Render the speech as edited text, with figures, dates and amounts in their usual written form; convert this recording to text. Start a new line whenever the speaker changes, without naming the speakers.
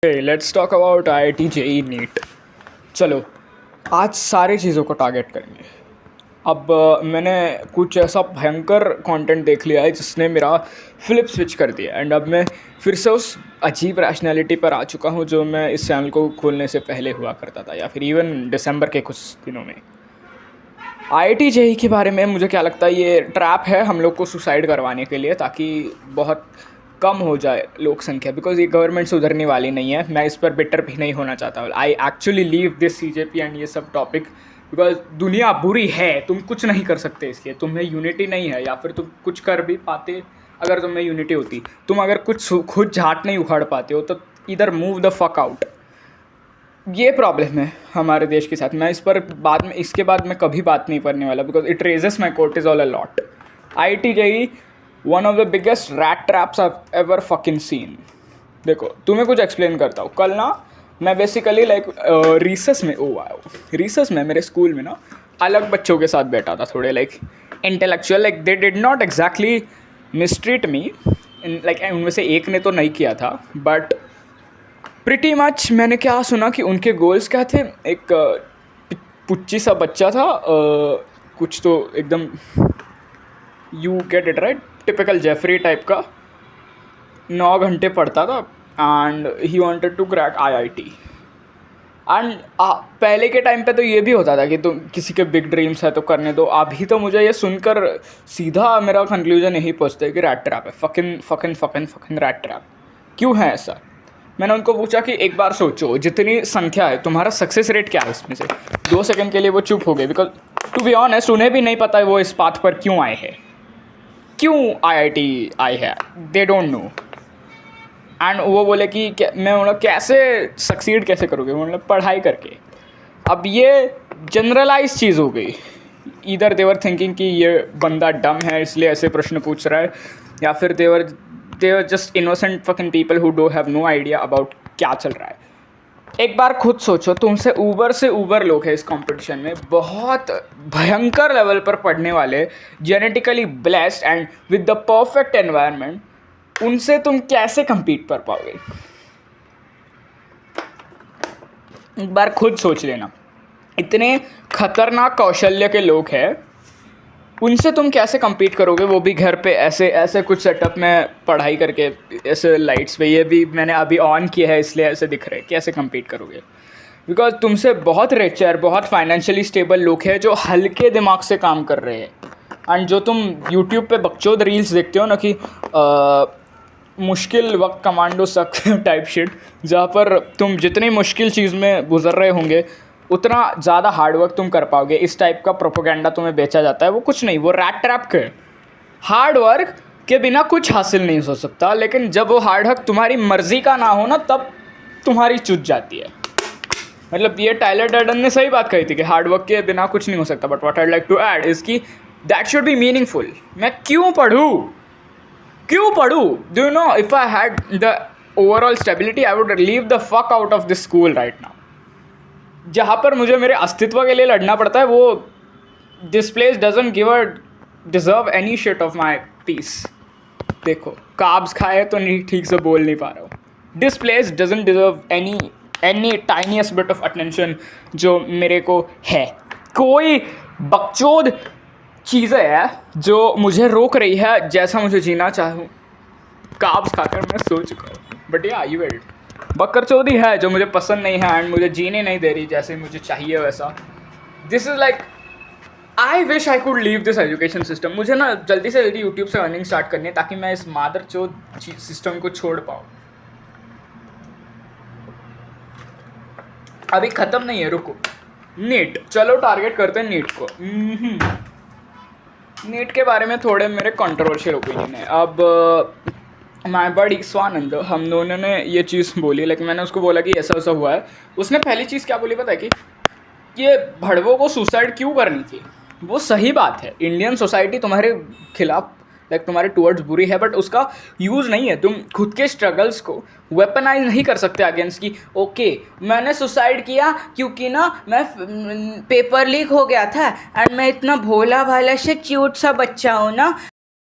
Let's talk about IIT JEE NEET. चलो, आज सारी चीज़ों को टारगेट करेंगे। अब मैंने कुछ ऐसा भयंकर कंटेंट देख लिया है जिसने मेरा फ्लिप स्विच कर दिया एंड अब मैं फिर से उस अजीब रैशनैलिटी पर आ चुका हूँ जो मैं इस चैनल को खोलने से पहले हुआ करता था, या फिर इवन दिसंबर के कुछ दिनों में। IIT JEE के बारे में मुझे क्या लगता है, ये ट्रैप है हम लोग को सुसाइड करवाने के लिए, ताकि बहुत कम हो जाए लोक संख्या। बिकॉज ये गवर्नमेंट सुधरने वाली नहीं है। मैं इस पर बिटर भी नहीं होना चाहता। I actually leave this CJP and ये सब टॉपिक बिकॉज दुनिया बुरी है, तुम कुछ नहीं कर सकते इसलिए। तुम्हें यूनिटी नहीं है, या फिर तुम कुछ कर भी पाते अगर तुम्हें यूनिटी होती। तुम अगर कुछ खुद झाट नहीं उखाड़ पाते हो तो इधर मूव द फक आउट। ये प्रॉब्लम है हमारे देश के साथ। मैं इस पर बाद में, इसके बाद मैं कभी बात नहीं करने वाला because it raises my cortisol a lot. IIT JEE one of the biggest rat traps I ever fucking seen. देखो, तुम्हें कुछ एक्सप्लेन करता हूँ। कल ना मैं बेसिकली रीसेस में रीसेस में मेरे स्कूल में ना अलग बच्चों के साथ बैठा था, थोड़े intellectual. They did not exactly mistreat me, उनमें से एक ने तो नहीं किया था, बट प्रिटी मच मैंने क्या सुना कि उनके गोल्स क्या थे। एक पुच्ची सा बच्चा था, कुछ तो एकदम, you get it right, typical Jeffrey type का, 9 घंटे पढ़ता था and he wanted to crack IIT। And पहले के टाइम पे तो ये भी होता था कि तुम किसी के बिग ड्रीम्स है तो करने दो। अभी तो मुझे ये सुनकर सीधा मेरा कंक्लूजन यही पहुंचता है कि रैट ट्रैप है, फकिंग रैट ट्रैप। क्यों है ऐसा? मैंने उनको पूछा कि एक बार सोचो, जितनी संख्या है तुम्हारा सक्सेस रेट क्या है इसमें से। 2 सेकंड के लिए वो चुप हो गए बिकॉज टू बी ऑनेस्ट उन्हें भी नहीं पता है वो इस पाथ पर क्यों आए हैं, क्यों IIT आए है, दे डोंट नो। एंड वो बोले कि मैं बोला कैसे सक्सीड कैसे करोगे, मतलब पढ़ाई करके। अब ये जनरलाइज चीज़ हो गई। इधर देवर थिंकिंग कि ये बंदा डम है इसलिए ऐसे प्रश्न पूछ रहा है, या फिर they're just innocent fucking people who don't have no idea about क्या चल रहा है। एक बार खुद सोचो, तुमसे ऊबर लोग हैं इस कंपटीशन में, बहुत भयंकर लेवल पर पढ़ने वाले, genetically blessed and with the perfect environment. उनसे तुम कैसे compete कर पाओगे? एक बार खुद सोच लेना। इतने खतरनाक कौशल्य के लोग हैं, उनसे तुम कैसे compete करोगे, वो भी घर पे ऐसे कुछ सेटअप में पढ़ाई करके, ऐसे लाइट्स पे। ये भी मैंने अभी ऑन किया है इसलिए ऐसे दिख रहे हैं। कैसे compete करोगे? बिकॉज तुमसे बहुत रिचर, बहुत फाइनेंशियली स्टेबल लोग हैं जो हल्के दिमाग से काम कर रहे हैं। एंड जो तुम यूट्यूब पे बकचोद रील्स देखते हो ना कि मुश्किल वक्त कमांडो सक टाइप शिट, जहाँ पर तुम जितनी मुश्किल चीज़ में गुजर रहे होंगे उतना ज़्यादा हार्डवर्क तुम कर पाओगे, इस टाइप का प्रोपोगेंडा तुम्हें बेचा जाता है। वो कुछ नहीं, वो रैट ट्रैप के। हार्डवर्क के बिना कुछ हासिल नहीं हो सकता, लेकिन जब वो हार्डवर्क तुम्हारी मर्जी का ना हो ना, तब तुम्हारी चुज जाती है। मतलब ये टाइलर डर्डन ने सही बात कही थी कि हार्डवर्क के बिना कुछ नहीं हो सकता, but what I like to add is कि दैट शुड बी मीनिंगफुल। मैं क्यों पढ़ूँ? Do you know, if I had the overall stability, I would leave the fuck out of this school right now. जहाँ पर मुझे मेरे अस्तित्व के लिए लड़ना पड़ता है, वो this place doesn't deserve any shit of my peace. देखो, कार्ब्स खाए तो नहीं, ठीक से बोल नहीं पा रहा हूँ। This place doesn't deserve any tiniest bit of attention जो मेरे को है। कोई बकचोद चीज़ें हैं जो मुझे रोक रही है जैसा मुझे जीना चाहूँ। कार्ब्स खाकर मैं सो चुका हूँ, बट या यू वेट, बकरचोदी है जो मुझे पसंद नहीं है एंड मुझे जीने नहीं दे रही जैसे मुझे चाहिए वैसा। This is like, I wish I could leave this education system. मुझे ना जल्दी से जल्दी यूट्यूब से अर्निंग स्टार्ट करनी है ताकि मैं इस मादरचोद सिस्टम को छोड़ पाऊँ। अभी ख़त्म नहीं है, रुको। नीट, चलो टारगेट करते हैं नीट को। नीट के बारे में थोड़े मेरे कंट्रोवर्शियल ओपिनियन है। अब माय बड़ी स्वानंद, हम दोनों ने ये चीज़ बोली, लेकिन मैंने उसको बोला कि ऐसा ऐसा हुआ है। उसने पहली चीज़ क्या बोली पता है कि ये भड़वों को सुसाइड क्यों करनी थी। वो सही बात है, इंडियन सोसाइटी तुम्हारे खिलाफ, तुम्हारे टूवर्ड्स बुरी है, बट उसका यूज़ नहीं है। तुम खुद के स्ट्रगल्स को वेपनाइज नहीं कर सकते अगेंस्ट की ओके मैंने सुसाइड किया क्योंकि ना मैं पेपर लीक हो गया था एंड मैं इतना भोला भाला से क्यूट सा बच्चा हूँ ना,